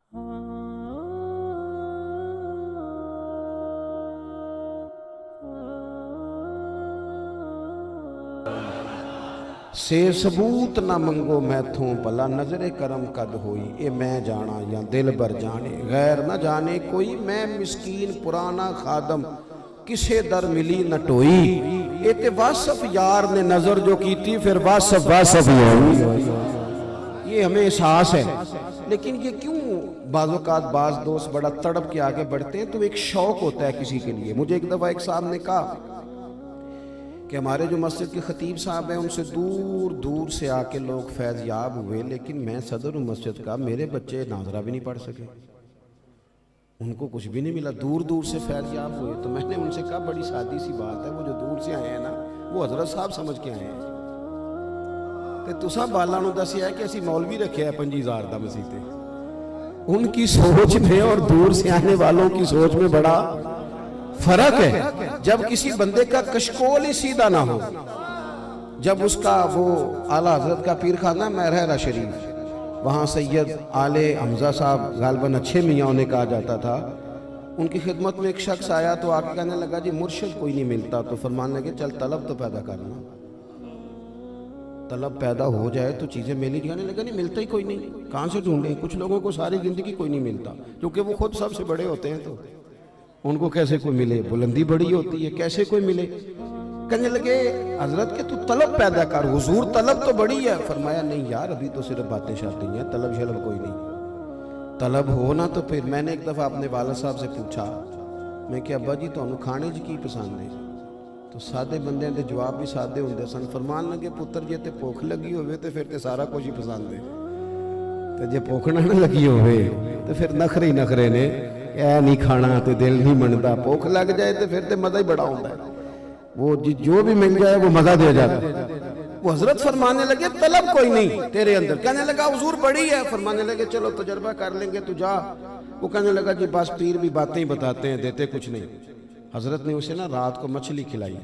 से सबूत ना मंगो मैथों भला नजरे करम कद होई। ए मैं जाना या दिल भर जाने गैर न जाने कोई। मैं मिस्कीन पुराना खादम किसे दर मिली न टोई। ए ते वासफ यार ने नजर जो की थी फिर वासफ वासफ ये हमें एहसास है। लेकिन ये क्यों बाज़-औक़ात बाज दोस्त बड़ा तड़प के आगे बढ़ते हैं तो एक शौक होता है किसी के लिए। मुझे एक दफ़ा एक साहब ने कहा कि हमारे जो मस्जिद के ख़तीब साहब हैं उनसे दूर दूर से आके लोग फैज़ याब हुए, लेकिन मैं सदर हूँ मस्जिद का, मेरे बच्चे नाजरा भी नहीं पढ़ सके, उनको कुछ भी नहीं मिला, दूर दूर से फैज़ याब हुए। तो मैंने उनसे कहा बड़ी सादी सी बात है, वो जो दूर से आए हैं ना वो हजरत साहब समझ के आए हैं। तो तुसा बाला नूं दसिया कि असी मौलवी रखे है 50,000 का मसीते। उनकी सोच में और दूर से आने वालों की सोच में बड़ा फर्क है। जब किसी बंदे का कशकोल ही सीधा ना हो, जब उसका वो आला हजरत का पीर खाना महरा शरीफ, वहाँ सैयद आले हमजा साहब गालबन अच्छे मियाँ उन्हें कहा जाता था, उनकी खिदमत में एक शख्स आया तो आके कहने लगा जी मुर्शिद कोई नहीं मिलता। तो फरमाने लगे चल तलब तो पैदा करना, तलब पैदा हो जाए तो चीज़ें मिली। कहने लगा नहीं मिलता ही कोई नहीं, कहाँ से ढूंढे। कुछ लोगों को सारी ज़िंदगी कोई नहीं मिलता क्योंकि वो खुद सबसे बड़े होते हैं, तो उनको कैसे कोई मिले, बुलंदी बड़ी होती है, कैसे कोई मिले। कहने लगे हजरत के तू तलब पैदा कर, हुजूर तलब तो बड़ी है। फरमाया नहीं यार अभी तो सिर्फ बातें शाती हैं, तलब शलब कोई नहीं। तलब हो ना तो फिर मैंने एक दफ़ा अपने वालिद साहब से पूछा, मैं कि अब्बा जी तुहानू खाने च की पसंद है? तो सादे बंदे के जवाब भी सादे होंगे सन। फरमान लगे पुत्र जे ते भुख लगी होवे तो फिर ते सारा कुछ ही पसंद है, तो जे भुख ना लगी होवे तो फिर नखरे ही नखरे ने, ऐ नहीं खाना तो दिल नहीं मनता, भुख लग जाए तो फिर तो मज़ा ही बड़ा होता है, वो जो भी मिल जाए वो मज़ा दे जाता है। वो हजरत फरमाने लगे तलब कोई नहीं तेरे अंदर। कहने लगा हुजूर बड़ी है। फरमाने लगे चलो तजर्बा कर लेंगे तू जा। वो कहने लगा जी बस पीर भी बातें ही बताते हैं, देते कुछ नहीं। हजरत ने उसे ना रात को मछली खिलाई,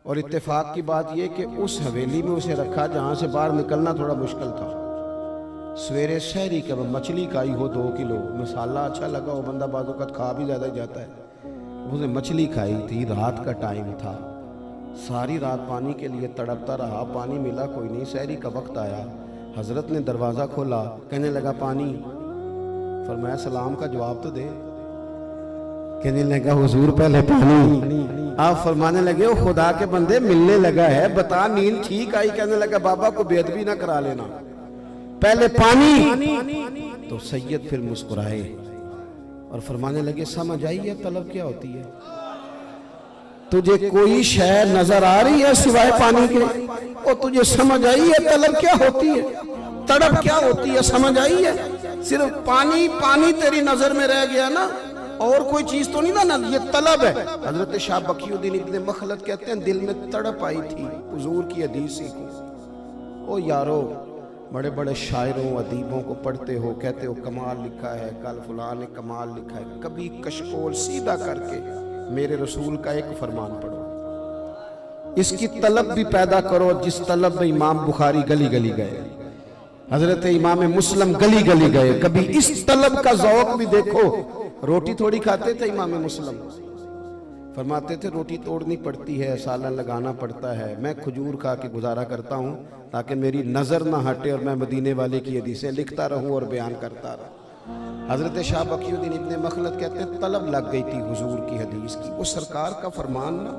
और इत्तेफाक की बात यह कि उस हवेली में उसे रखा जहां से बाहर निकलना थोड़ा मुश्किल था। सवेरे शहरी का मछली खाई हो 2 किलो, मसाला अच्छा लगा हो, बंदा बाजू का खा भी ज़्यादा जाता है। उसने मछली खाई थी, रात का टाइम था, सारी रात पानी के लिए तड़पता रहा, पानी मिला कोई नहीं। शहरी का वक्त आया, हजरत ने दरवाज़ा खोला, कहने लगा पानी। फरमाया सलाम का जवाब तो दे। कहने लगा हुजूर पहले पानी। आप फरमाने लगे ओ खुदा के बंदे मिलने लगा है, बता नींद ठीक आई? कहने लगा बाबा को बेअदबी ना करा लेना, पहले पानी। तो सैयद फिर मुस्कुराए और फरमाने लगे समझ आई है तलब क्या होती है? तुझे कोई शय नजर आ रही है सिवाय पानी के? और तुझे समझ आई है तलब क्या होती है, तड़प क्या होती है? समझ आई है? सिर्फ पानी पानी तेरी नजर में रह गया ना, और कोई चीज तो नहीं ना, ये तलब है। हजरत शाह बकीउद्दीन इब्ने मखलद कहते हैं दिल में तड़प आई थी हुजूर की हदीस को। ओ यारो बड़े बड़े शायरों अदीबों को पढ़ते हो, कहते हो कमाल लिखा है, कल फलां ने कमाल लिखा है, कभी कशकोल सीधा करके मेरे रसूल का एक फरमान पढ़ो, इसकी तलब भी पैदा करो जिस तलब में इमाम बुखारी गली गली गए, हजरत इमाम मुस्लिम गली गली गए। कभी इस तलब का ज़ौक़ भी देखो। रोटी थोड़ी खाते थे इमाम मुस्लिम, फरमाते थे रोटी तोड़नी पड़ती है, सालन लगाना पड़ता है, मैं खजूर खा के गुजारा करता हूँ ताकि मेरी नज़र ना हटे और मैं मदीने वाले की हदीसें लिखता रहूँ और बयान करता रहूँ। हजरत शाह बकीउद्दीन इब्ने मखलद कहते हैं तलब लग गई थी हुजूर की हदीस की। वो सरकार का फरमान ना,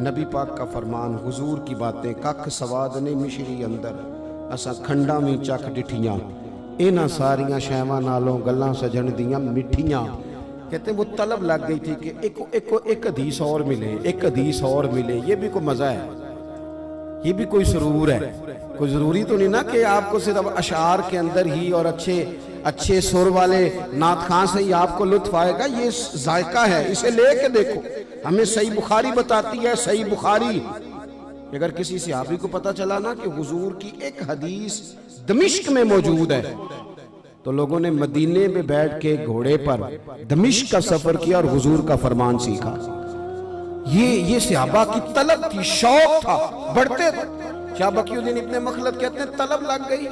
नबी पाक का फरमान, हुजूर की बातें, कख सवाद ने मिश्री अंदर असा खंडा में चख डिठियां, इन्हां सारियां शैवां नालों गल्लां सजन दियां मिठियां। कहते वो तलब लग गई थी कि एक हदीस और मिले, एक हदीस और मिले, ये भी कोई मजा है, ये भी कोई सुरूर है। कोई जरूरी तो नहीं ना कि आपको सिर्फ अशार के अंदर ही और अच्छे अच्छे सुर वाले नात खां से ही आपको लुत्फ आएगा। ये जायका है, इसे लेके देखो। हमें सही बुखारी बताती है, सही बुखारी। अगर किसी सहाबी को पता चला ना कि हुजूर की एक हदीस दमिश्क में मौजूद है, तो लोगों ने मदीने में बैठ के घोड़े पर दमिश्क का सफर किया और हुजूर का फरमान सीखा। ये सहाबा की तलब थी, शौक था, बढ़ते थे। शाह बकीउद्दीन इब्ने मखलद कहते हैं तलब लग गई।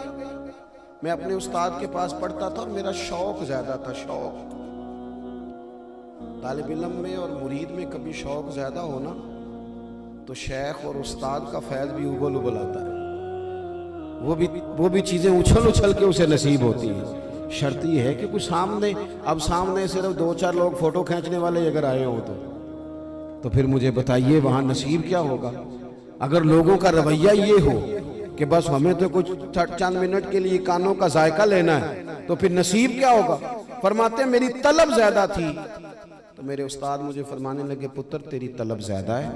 मैं अपने उस्ताद के पास पढ़ता था और मेरा शौक ज़्यादा था। शौक, तालिब इल्म में और मुरीद में कभी शौक ज़्यादा हो ना तो शेख और उस्ताद का फैज़ भी उबल उबल आता है। वो भी चीज़ें उछल उछल के उसे नसीब होती हैं। शर्त ये है कि कुछ सामने, अब सामने सिर्फ 2-4 लोग फोटो खींचने वाले अगर आए हों तो फिर मुझे बताइए वहाँ नसीब क्या होगा। अगर लोगों का रवैया ये हो कि बस हमें तो कुछ चंद मिनट के लिए कानों का जायका लेना है, तो फिर नसीब क्या होगा। फरमाते मेरी तलब ज्यादा थी तो मेरे उस्ताद मुझे फरमाने लगे, पुत्र तेरी तलब ज्यादा है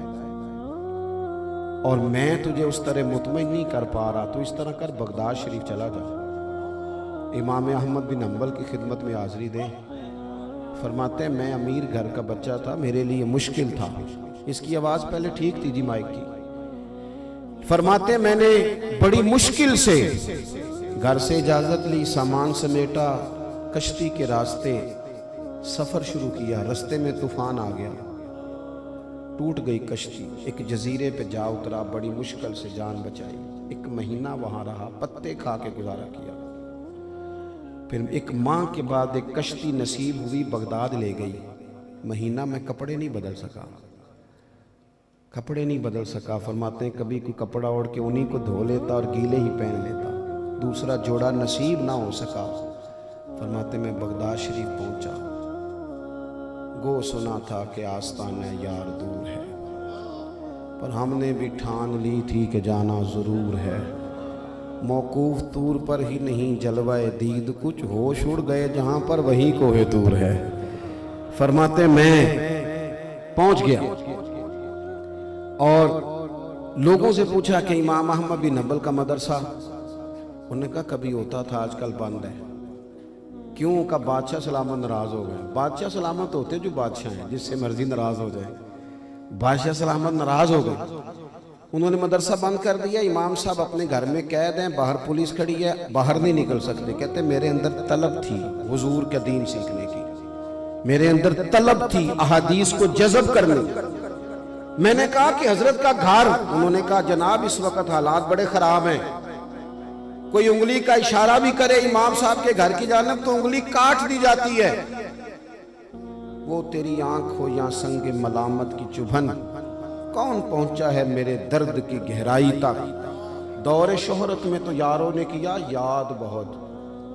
और मैं तुझे उस तरह मुतमईन नहीं कर पा रहा, तो इस तरह कर बगदाद शरीफ चला जा, इमाम अहमद बिन हंबल की खिदमत में हाजिरी दे। फरमाते मैं अमीर घर का बच्चा था, मेरे लिए मुश्किल था। इसकी आवाज़ पहले ठीक थी जी माइक की। फरमाते मैंने बड़ी मुश्किल से घर से इजाज़त ली, सामान समेटा, कश्ती के रास्ते सफ़र शुरू किया। रास्ते में तूफान आ गया, टूट गई कश्ती, एक जजीरे पे जा उतरा, बड़ी मुश्किल से जान बचाई। 1 महीना वहाँ रहा, पत्ते खा के गुजारा किया। फिर 1 माह के बाद एक कश्ती नसीब हुई, बगदाद ले गई। महीना में कपड़े नहीं बदल सका। फरमाते हैं कभी कोई कपड़ा ओढ़ के उन्हीं को धो लेता और गीले ही पहन लेता, दूसरा जोड़ा नसीब ना हो सका। फरमाते मैं बगदाद शरीफ पहुंचा, गो सुना था कि आस्ताना यार दूर है, पर हमने भी ठान ली थी कि जाना ज़रूर है। मौकूफ तूर पर ही नहीं जलवाए दीद, कुछ होश उड़ गए जहाँ पर वहीं कोहे तूर है। फरमाते मैं पहुँच गया और लोगों से पूछा कि इमाम अहमद बिन हंबल का मदरसा, उन्होंने कहा कभी होता था आजकल बंद है। क्यों? का बादशाह सलामत नाराज हो गए। बादशाह सलामत होते जो बादशाह हैं, जिससे मर्जी नाराज हो जाए। बादशाह सलामत नाराज हो गए, उन्होंने मदरसा बंद कर दिया। इमाम साहब अपने घर में कैद हैं, बाहर पुलिस खड़ी है, बाहर नहीं निकल सकते। कहते मेरे अंदर तलब थी हुजूर का दीन सीखने की, मेरे अंदर तलब थी अहादीस को जज़ब करने। मैंने कहा कि हजरत का घर, उन्होंने कहा जनाब इस वक्त हालात बड़े खराब हैं, कोई उंगली का इशारा भी करे इमाम साहब के घर की जानिब तो उंगली काट दी जाती है। वो तेरी आंख हो या संग मलामत की चुभन, कौन पहुंचा है मेरे दर्द की गहराई तक। दौरे शोहरत में तो यारों ने किया याद बहुत,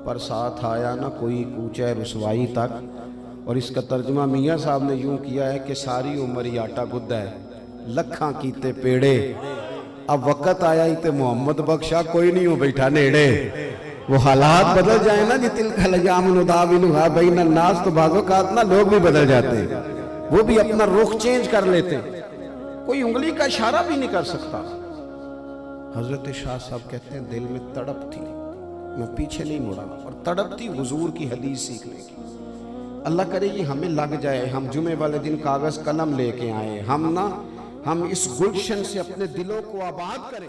पर साथ आया ना कोई कूचे रुसवाई तक। और इसका तर्जुमा मियाँ साहब ने यूं किया है कि सारी उम्र ही आटा गुद्दा है, लखा कीते पेड़े, अब वक़्त आया ही ते मोहम्मद बख्शा, कोई नहीं हो बैठा नेड़े। वो हालात बदल जाए ना, जितिल खलजामुदाविनुहा बैन नास, तो बाज़ों का ना लोग भी बदल जाते हैं, वो भी अपना रुख चेंज कर लेते हैं, कोई उंगली का इशारा भी नहीं कर सकता। हजरत शाह साहब कहते हैं दिल में तड़प थी, मैं पीछे नहीं मुड़ा, और तड़प थी हुजूर की हदीस सीखने की। अल्लाह करे ये हमें लग जाए, हम जुमे वाले दिन कागज कलम लेके आए, हम इस गुलशन से अपने दिलों को आबाद करें।